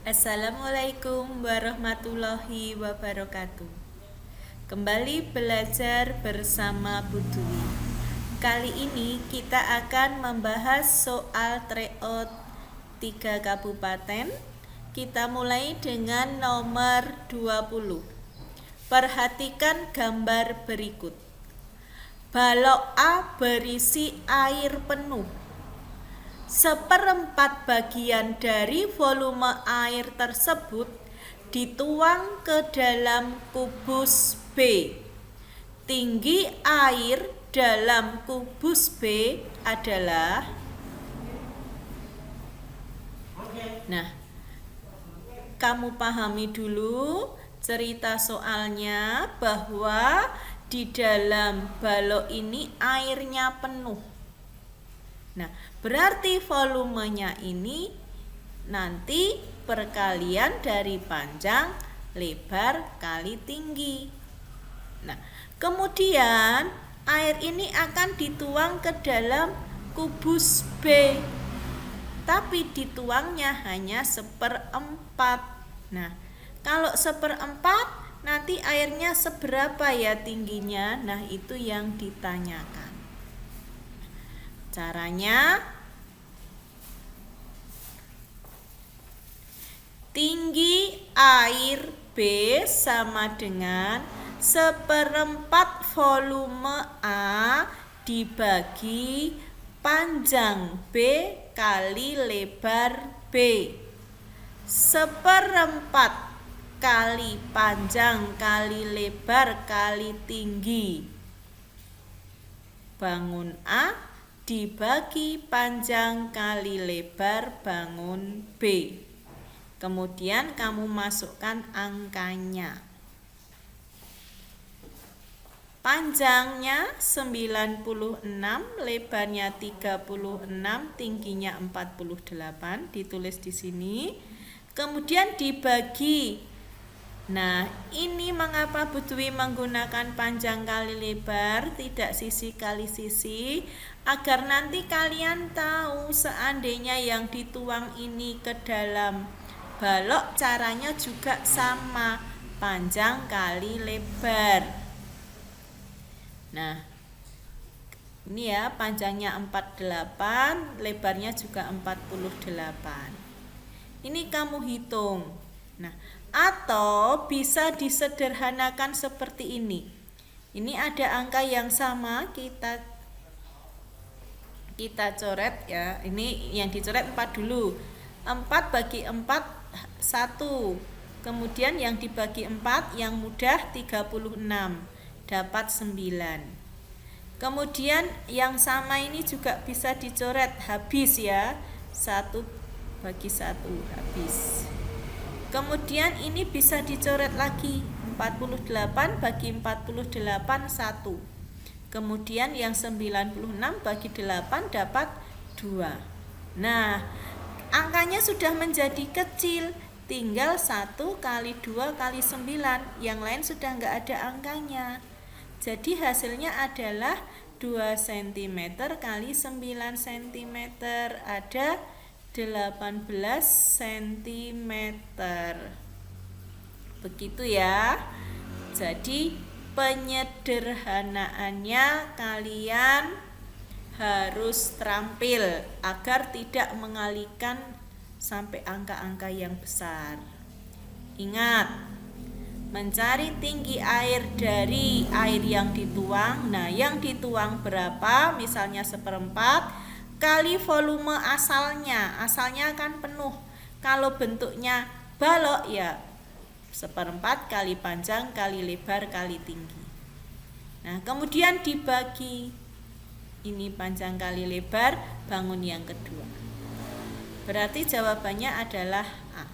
Assalamualaikum warahmatullahi wabarakatuh. Kembali belajar bersama Bu Dwi. Kali ini kita akan membahas soal tryout 3 kabupaten. Kita mulai dengan nomor 20. Perhatikan gambar berikut. Balok A berisi air penuh. 1/4 bagian dari volume air tersebut dituang ke dalam kubus B. Tinggi air dalam kubus B adalah kamu pahami dulu cerita soalnya bahwa di dalam balok ini airnya penuh. Berarti volumenya ini nanti perkalian dari panjang, lebar, kali tinggi. Kemudian air ini akan dituang ke dalam kubus B. Tapi dituangnya hanya 1/4. Kalau 1/4 nanti airnya seberapa ya tingginya? Itu yang ditanyakan. Caranya, tinggi air B sama dengan 1/4 volume A dibagi panjang B kali lebar B. 1/4 kali panjang kali lebar kali tinggi bangun A dibagi panjang kali lebar bangun B. Kemudian kamu masukkan angkanya. Panjangnya 96, lebarnya 36, tingginya 48, ditulis di sini. Kemudian dibagi. Ini mengapa Bu Dwi menggunakan panjang kali lebar, tidak sisi kali sisi, agar nanti kalian tahu seandainya yang dituang ini ke dalam balok caranya juga sama, panjang kali lebar. Ini ya, panjangnya 48, lebarnya juga 48. Ini kamu hitung. Atau bisa disederhanakan seperti ini. Ini ada angka yang sama, kita coret ya. Ini yang dicoret 4 dulu. 4 bagi 4 1. Kemudian yang dibagi 4 yang mudah 36, dapat 9. Kemudian yang sama ini juga bisa dicoret habis ya. 1 bagi 1 habis. Kemudian ini bisa dicoret lagi, 48 bagi 48 1. Kemudian yang 96 bagi 8 dapat 2. Angkanya sudah menjadi kecil, tinggal 1 kali 2 kali 9, yang lain sudah enggak ada angkanya. Jadi hasilnya adalah 2 cm kali 9 cm, ada 18 cm. Begitu ya. Jadi penyederhanaannya kalian harus terampil agar tidak mengalihkan sampai angka-angka yang besar. Ingat, mencari tinggi air dari air yang dituang. Yang dituang berapa? Misalnya 1/4 kali volume asalnya. Asalnya akan penuh. Kalau bentuknya balok ya 1/4 kali panjang kali lebar kali tinggi. Kemudian dibagi. Ini panjang kali lebar, bangun yang kedua. Berarti jawabannya adalah A.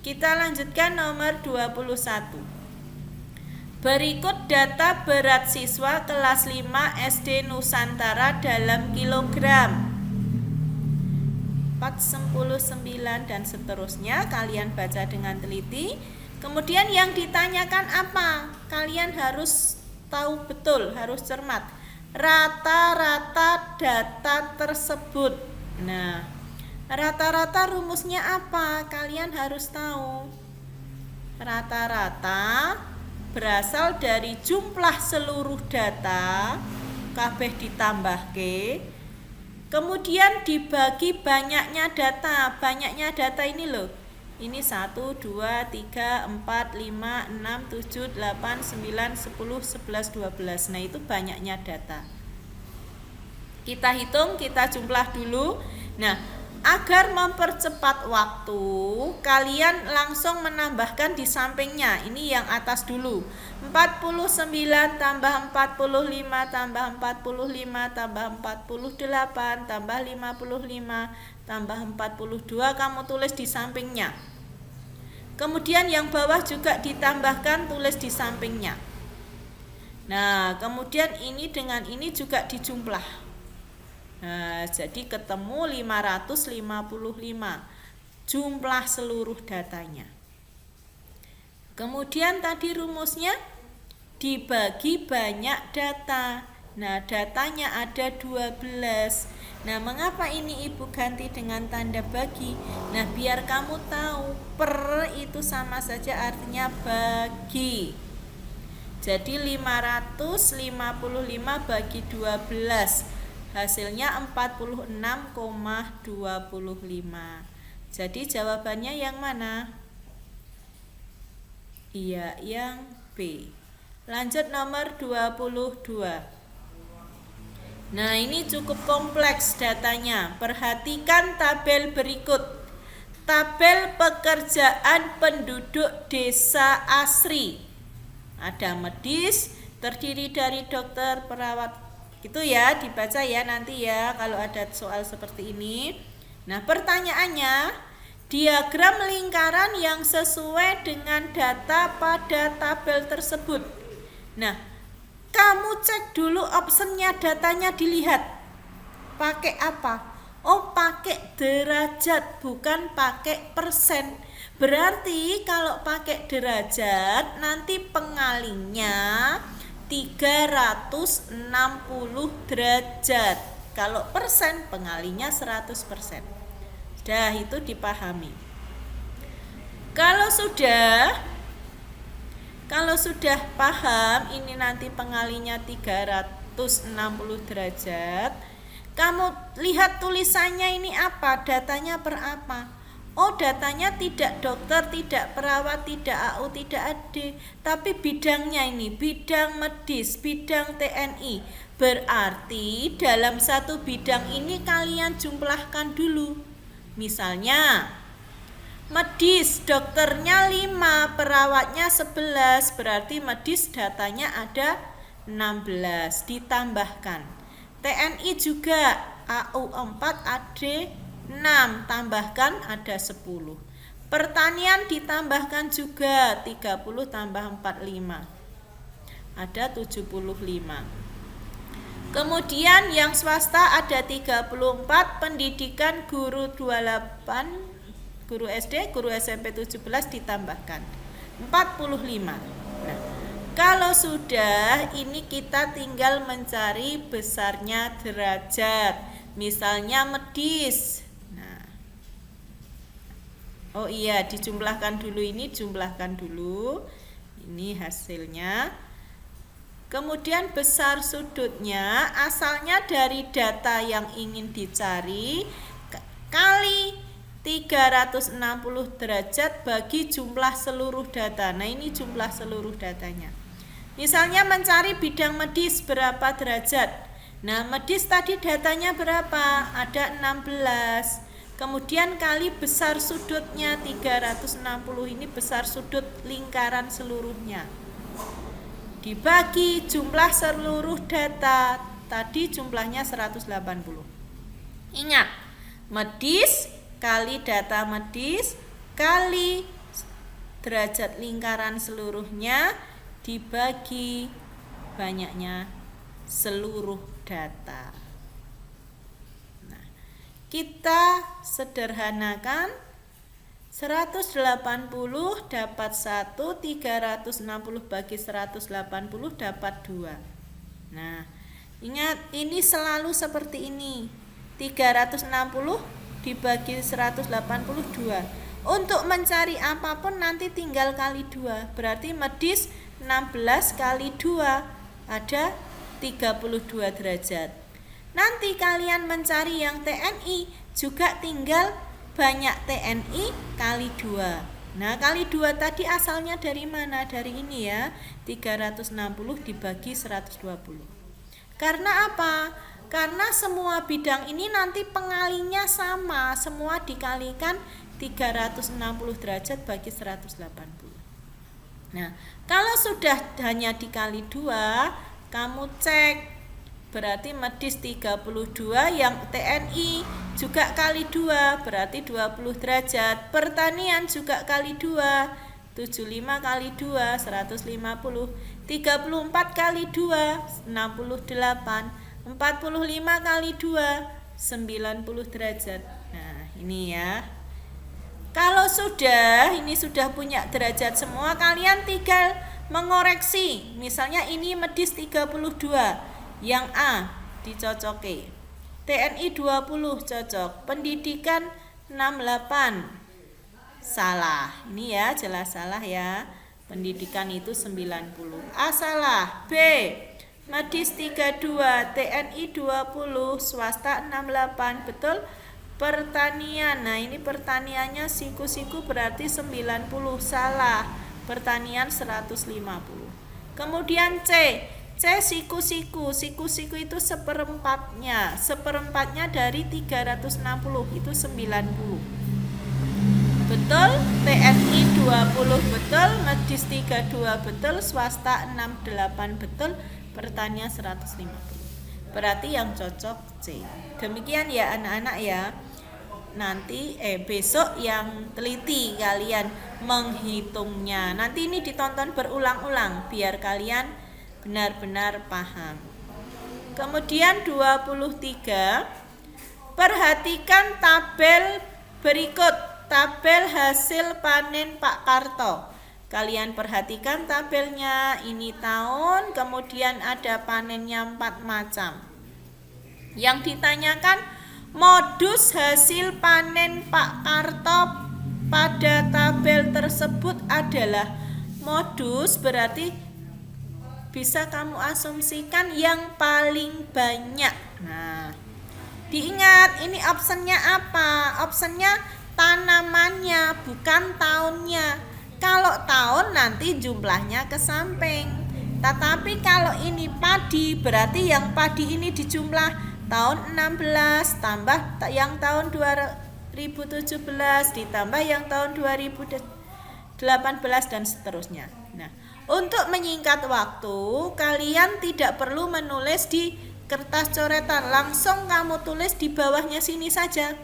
Kita lanjutkan nomor 21. Berikut data berat siswa kelas 5 SD Nusantara dalam kilogram. 4, 10, 9 dan seterusnya. Kalian baca dengan teliti. Kemudian yang ditanyakan apa? Kalian harus tahu betul, harus cermat. Rata-rata data tersebut. Rata-rata rumusnya apa? Kalian harus tahu. Rata-rata berasal dari jumlah seluruh data kabeh ditambahke, kemudian dibagi banyaknya data. Banyaknya data ini loh. Ini 1, 2, 3, 4, 5, 6, 7, 8, 9, 10, 11, 12. Nah, itu banyaknya data. Kita hitung, kita jumlah dulu. Nah, agar mempercepat waktu, kalian langsung menambahkan di sampingnya. Ini yang atas dulu. 49 tambah 45 tambah 45 tambah 48 tambah 55 tambah 42 kamu tulis di sampingnya. Kemudian yang bawah juga ditambahkan, tulis di sampingnya. Nah, kemudian ini dengan ini juga dijumlah. Nah, jadi ketemu 555 jumlah seluruh datanya. Kemudian tadi rumusnya dibagi banyak data. Nah, datanya ada 12. Nah, mengapa ini Ibu ganti dengan tanda bagi? Nah, biar kamu tahu per itu sama saja artinya bagi. Jadi 555 bagi 12. Hasilnya 46,25. Jadi jawabannya yang mana? Iya, yang B. Lanjut nomor 22. Nah, ini cukup kompleks datanya. Perhatikan tabel berikut. Tabel pekerjaan penduduk desa Asri. Ada medis, terdiri dari dokter, perawat. Itu ya, dibaca ya nanti ya kalau ada soal seperti ini. Nah, pertanyaannya, diagram lingkaran yang sesuai dengan data pada tabel tersebut. Nah, kamu cek dulu optionnya, datanya dilihat. Pakai apa? Oh, pakai derajat, bukan pakai persen. Berarti kalau pakai derajat, nanti pengalihnya 360 derajat. Kalau persen pengalinya 100%. Sudah, itu dipahami. Kalau sudah paham ini nanti pengalinya 360 derajat, kamu lihat tulisannya ini apa? Datanya per apa? Oh, datanya tidak dokter, tidak perawat, tidak AU, tidak AD, tapi bidangnya ini, bidang medis, bidang TNI. Berarti dalam satu bidang ini kalian jumlahkan dulu. Misalnya, medis, dokternya 5, perawatnya 11, berarti medis datanya ada 16, ditambahkan. TNI juga, AU 4, AD 6, tambahkan ada 10. Pertanian ditambahkan juga 30 tambah 45. Ada 75. Kemudian yang swasta ada 34, pendidikan guru 28, guru SD, guru SMP 17 ditambahkan 45. Nah, kalau sudah ini kita tinggal mencari besarnya derajat. Misalnya medis. Oh iya, dijumlahkan dulu ini, jumlahkan dulu. Ini hasilnya. Kemudian besar sudutnya asalnya dari data yang ingin dicari kali 360 derajat bagi jumlah seluruh data. Nah, ini jumlah seluruh datanya. Misalnya mencari bidang medis berapa derajat. Nah, medis tadi datanya berapa? Ada 16. Kemudian kali besar sudutnya 360, ini besar sudut lingkaran seluruhnya. Dibagi jumlah seluruh data, tadi jumlahnya 180. Ingat, medis kali data medis kali derajat lingkaran seluruhnya dibagi banyaknya seluruh data. Kita sederhanakan 180 dapat 1, 360 bagi 180 dapat 2. Nah, ingat ini selalu seperti ini. 360 dibagi 182. Untuk mencari apapun nanti tinggal kali 2. Berarti medis 16 kali 2 ada 32 derajat. Nanti kalian mencari yang TNI juga tinggal banyak TNI kali 2. Nah, kali 2 tadi asalnya dari mana? Dari ini ya, 360 dibagi 120. Karena apa? Karena semua bidang ini nanti pengalinya sama, semua dikalikan 360 derajat bagi 180. Nah, kalau sudah hanya dikali 2, kamu cek. Berarti medis 32, yang TNI juga kali 2, berarti 20 derajat. Pertanian juga kali 2, 75 kali 2, 150. 34 kali 2, 68. 45 kali 2, 90 derajat. Nah, ini ya. Kalau ini sudah punya derajat semua, kalian tinggal mengoreksi. Misalnya ini medis 32, yang A dicocoki. TNI 20 cocok. Pendidikan 68. Salah. Ini ya, jelas salah ya. Pendidikan itu 90. A salah. B medis 32, TNI 20, swasta 68. Betul? Pertanian, nah ini pertaniannya siku-siku berarti 90, salah. Pertanian 150. Kemudian C siku-siku itu seperempatnya dari 360 itu 90. Betul? TNI 20 betul, medis 32 betul, swasta 68 betul, pertanian 150. Berarti yang cocok C. Demikian ya anak-anak ya. Nanti besok yang teliti kalian menghitungnya. Nanti ini ditonton berulang-ulang biar kalian benar-benar paham. Kemudian 23. Perhatikan tabel berikut, tabel hasil panen Pak Karto. Kalian perhatikan tabelnya, ini tahun, kemudian ada panennya 4 macam. Yang ditanyakan modus hasil panen Pak Karto pada tabel tersebut adalah, modus berarti bisa kamu asumsikan yang paling banyak. Nah, diingat ini optionnya apa? Optionnya tanamannya, bukan tahunnya. Kalau tahun nanti jumlahnya ke samping. Tetapi kalau ini padi, berarti yang padi ini dijumlah tahun 16 tambah yang tahun 2017 ditambah yang tahun 2018 dan seterusnya. Nah, untuk menyingkat waktu, kalian tidak perlu menulis di kertas coretan, langsung kamu tulis di bawahnya sini saja.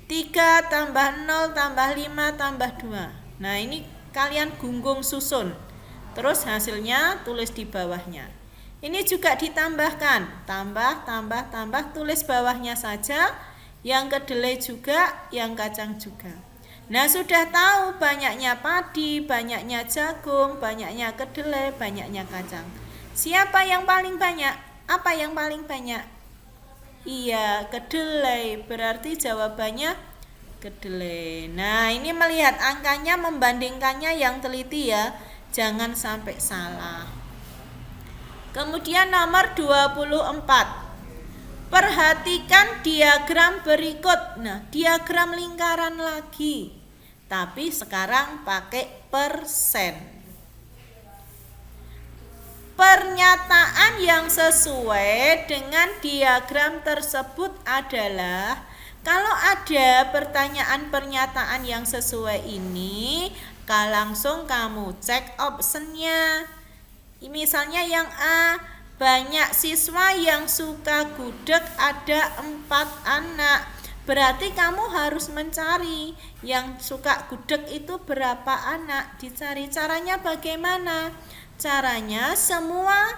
3 tambah 0 tambah 5 tambah 2. Nah, ini kalian gunggung susun. Terus hasilnya tulis di bawahnya. Ini juga ditambahkan, tambah, tulis bawahnya saja, yang kedelai juga, yang kacang juga. Nah, sudah tahu banyaknya padi, banyaknya jagung, banyaknya kedelai, banyaknya kacang. Siapa yang paling banyak? Apa yang paling banyak? Iya, kedelai. Berarti jawabannya kedelai. Nah, ini melihat angkanya, membandingkannya yang teliti ya. Jangan sampai salah. Kemudian nomor 24. Perhatikan diagram berikut. Nah, diagram lingkaran lagi. Tapi sekarang pakai persen. Pernyataan yang sesuai dengan diagram tersebut adalah, kalau ada pertanyaan pernyataan yang sesuai ini, langsung kamu cek optionnya. Misalnya yang A, banyak siswa yang suka gudeg, ada 4 anak. Berarti kamu harus mencari yang suka gudeg itu berapa anak. Dicari. Caranya bagaimana? Caranya semua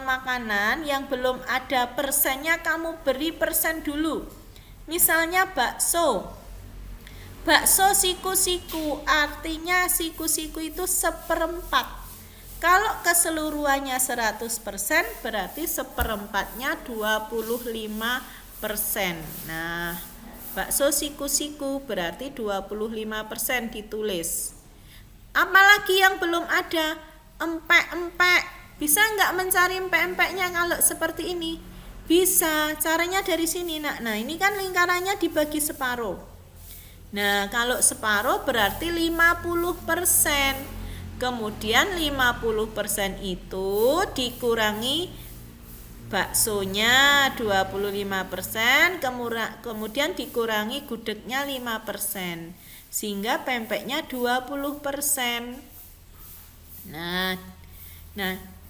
makanan yang belum ada persennya kamu beri persen dulu. Misalnya bakso siku-siku, artinya siku-siku itu 1/4. Kalau keseluruhannya 100%, berarti 1/4-nya 25%. Nah, Bakso siku-siku berarti 25% ditulis. Apalagi yang belum ada? Empek-empek. Bisa nggak mencari empek-empeknya kalau seperti ini? Bisa. Caranya dari sini, Nak. Nah, ini kan lingkarannya dibagi separuh. Nah, kalau separuh berarti 50%. Kemudian 50% itu dikurangi baksonya 25%, kemudian dikurangi gudegnya 5%, sehingga pempeknya 20%. Nah,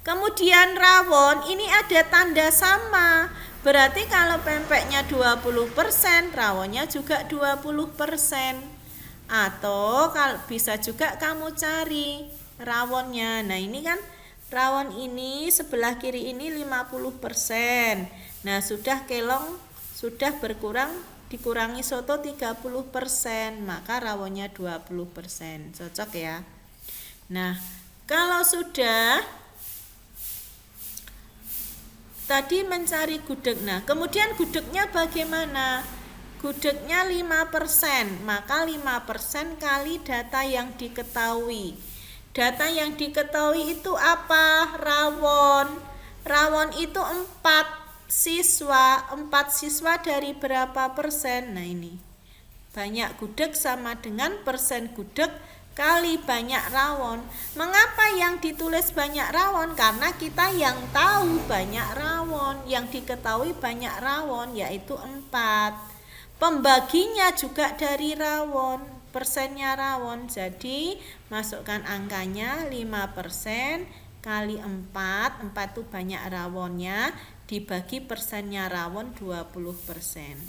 kemudian rawon ini ada tanda sama. Berarti kalau pempeknya 20%, rawonnya juga 20%. Atau kalau bisa juga kamu cari rawonnya. Nah, ini kan rawon ini sebelah kiri ini 50%. Nah, sudah kelong, sudah berkurang, dikurangi soto 30%, maka rawonnya 20%. Cocok ya. Nah, kalau sudah tadi mencari gudeg. Nah, kemudian gudegnya bagaimana? Gudegnya 5%, maka 5% kali data yang diketahui. Data yang diketahui itu apa? Rawon. Rawon itu 4 siswa. 4 siswa dari berapa persen? Nah, ini. Banyak gudeg sama dengan persen gudeg kali banyak rawon. Mengapa yang ditulis banyak rawon? Karena kita yang tahu banyak rawon. Yang diketahui banyak rawon, yaitu 4. Pembaginya juga dari rawon, persennya rawon. Jadi masukkan angkanya 5% kali 4. 4 itu banyak rawonnya, dibagi persennya rawon 20%.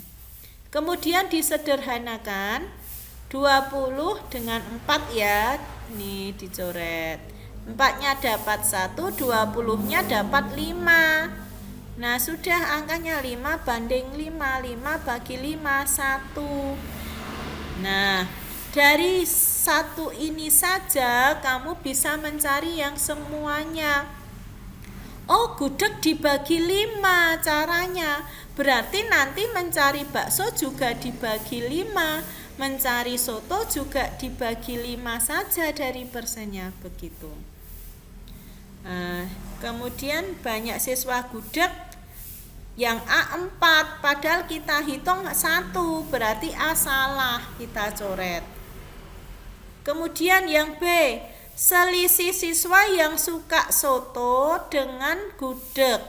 Kemudian disederhanakan 20 dengan 4 ya. Ini dicoret. 4-nya dapat 1, 20-nya dapat 5. Nah, sudah angkanya 5 banding 5. 5 bagi 5, 1. Nah, dari 1 ini saja kamu bisa mencari yang semuanya. Oh, gudeg dibagi 5 caranya. Berarti nanti mencari bakso juga dibagi 5. Mencari soto juga dibagi 5 saja dari persennya, begitu. Nah, kemudian banyak siswa gudeg yang A 4, padahal kita hitung 1, berarti A salah, kita coret. Kemudian yang B, selisih siswa yang suka soto dengan gudeg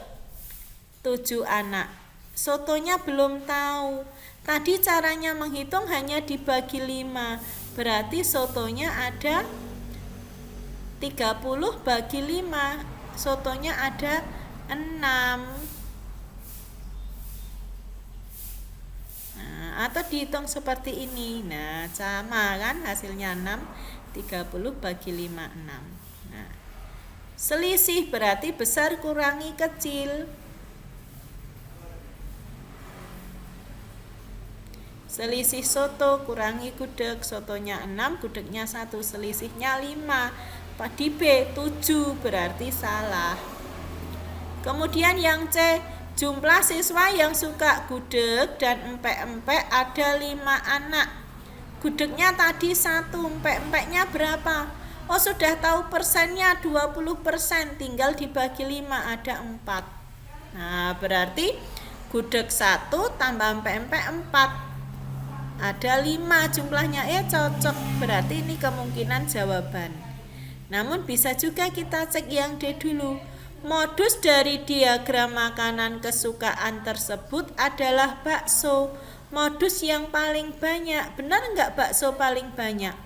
7 anak. Sotonya belum tahu. Tadi caranya menghitung hanya dibagi 5, berarti sotonya ada 30 bagi 5, sotonya ada 6. Nah, atau dihitung seperti ini. Nah, sama kan hasilnya 6, 30 bagi 5, 6. Nah, selisih berarti besar kurangi kecil. Selisih soto kurangi gudeg, sotonya 6, gudegnya 1, selisihnya 5. Di B 7, berarti salah. Kemudian yang C, jumlah siswa yang suka gudeg dan empek-empek ada 5 anak. Gudegnya tadi 1, empek-empeknya berapa? Oh, sudah tahu persennya 20%, tinggal dibagi 5, ada 4. Nah, berarti gudeg 1 tambah empek-empek 4. Ada 5 jumlahnya, cocok. Berarti ini kemungkinan jawaban. Namun bisa juga kita cek yang D dulu. Modus dari diagram makanan kesukaan tersebut adalah bakso. Modus yang paling banyak. Benar nggak bakso paling banyak?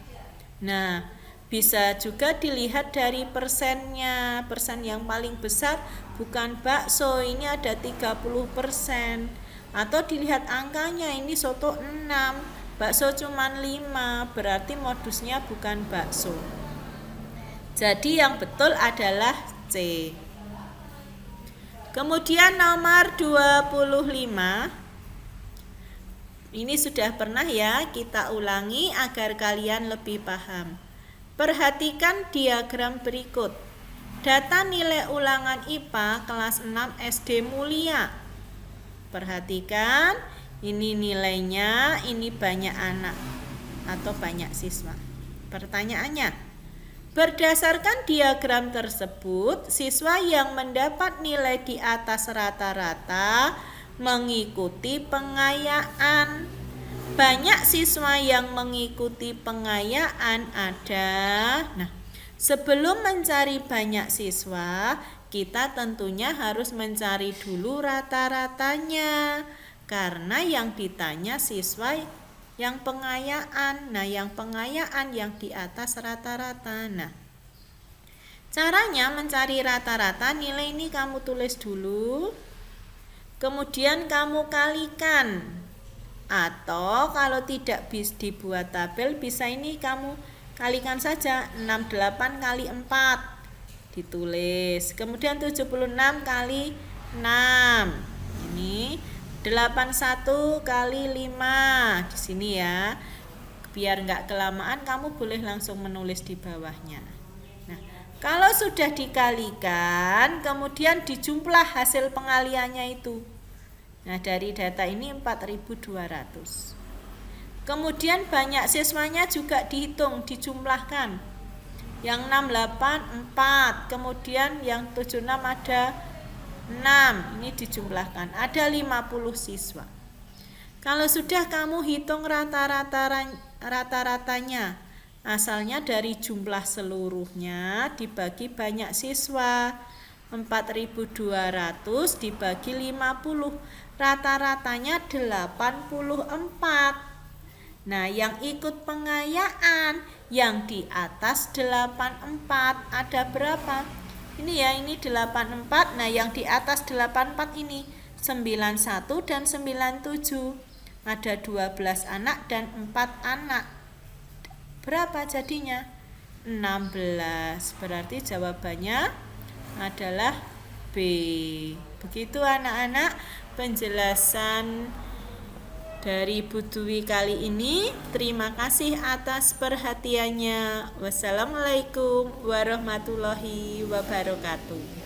Nah, bisa juga dilihat dari persennya. Persen yang paling besar bukan bakso, ini ada 30%. Atau dilihat angkanya, ini soto 6, bakso cuman 5, berarti modusnya bukan bakso. Jadi yang betul adalah C. Kemudian nomor 25. Ini sudah pernah ya, kita ulangi agar kalian lebih paham. Perhatikan diagram berikut. Data nilai ulangan IPA kelas 6 SD Mulia. Perhatikan, Ini nilainya, ini banyak anak atau banyak siswa. Pertanyaannya, berdasarkan diagram tersebut, siswa yang mendapat nilai di atas rata-rata mengikuti pengayaan. Banyak siswa yang mengikuti pengayaan ada. Nah, sebelum mencari banyak siswa, kita tentunya harus mencari dulu rata-ratanya. Karena yang ditanya siswa yang pengayaan. Nah, yang pengayaan yang di atas rata-rata. Nah, caranya mencari rata-rata, nilai ini kamu tulis dulu. Kemudian kamu kalikan. Atau kalau tidak bisa dibuat tabel, bisa ini kamu kalikan saja. 68 kali 4 ditulis. Kemudian 76 kali 6. Ini 81 kali 5 di sini ya. Biar nggak kelamaan, kamu boleh langsung menulis di bawahnya. Nah, kalau sudah dikalikan, kemudian dijumlah hasil pengaliannya itu. Nah, dari data ini 4.200. Kemudian banyak siswanya juga dihitung, dijumlahkan. Yang 68 4, kemudian yang 76 ada 6, ini dijumlahkan, ada 50 siswa. Kalau sudah kamu hitung rata-ratanya, asalnya dari jumlah seluruhnya dibagi banyak siswa. 4.200 dibagi 50, rata-ratanya 84. Nah, yang ikut pengayaan yang di atas 84 ada berapa? Ini ya, ini 84. Nah, yang di atas 84 ini 91 dan 97. Ada 12 anak dan 4 anak. Berapa jadinya? 16. Berarti jawabannya adalah B. Begitu anak-anak penjelasan dari Bu Dwi kali ini. Terima kasih atas perhatiannya. Wassalamualaikum warahmatullahi wabarakatuh.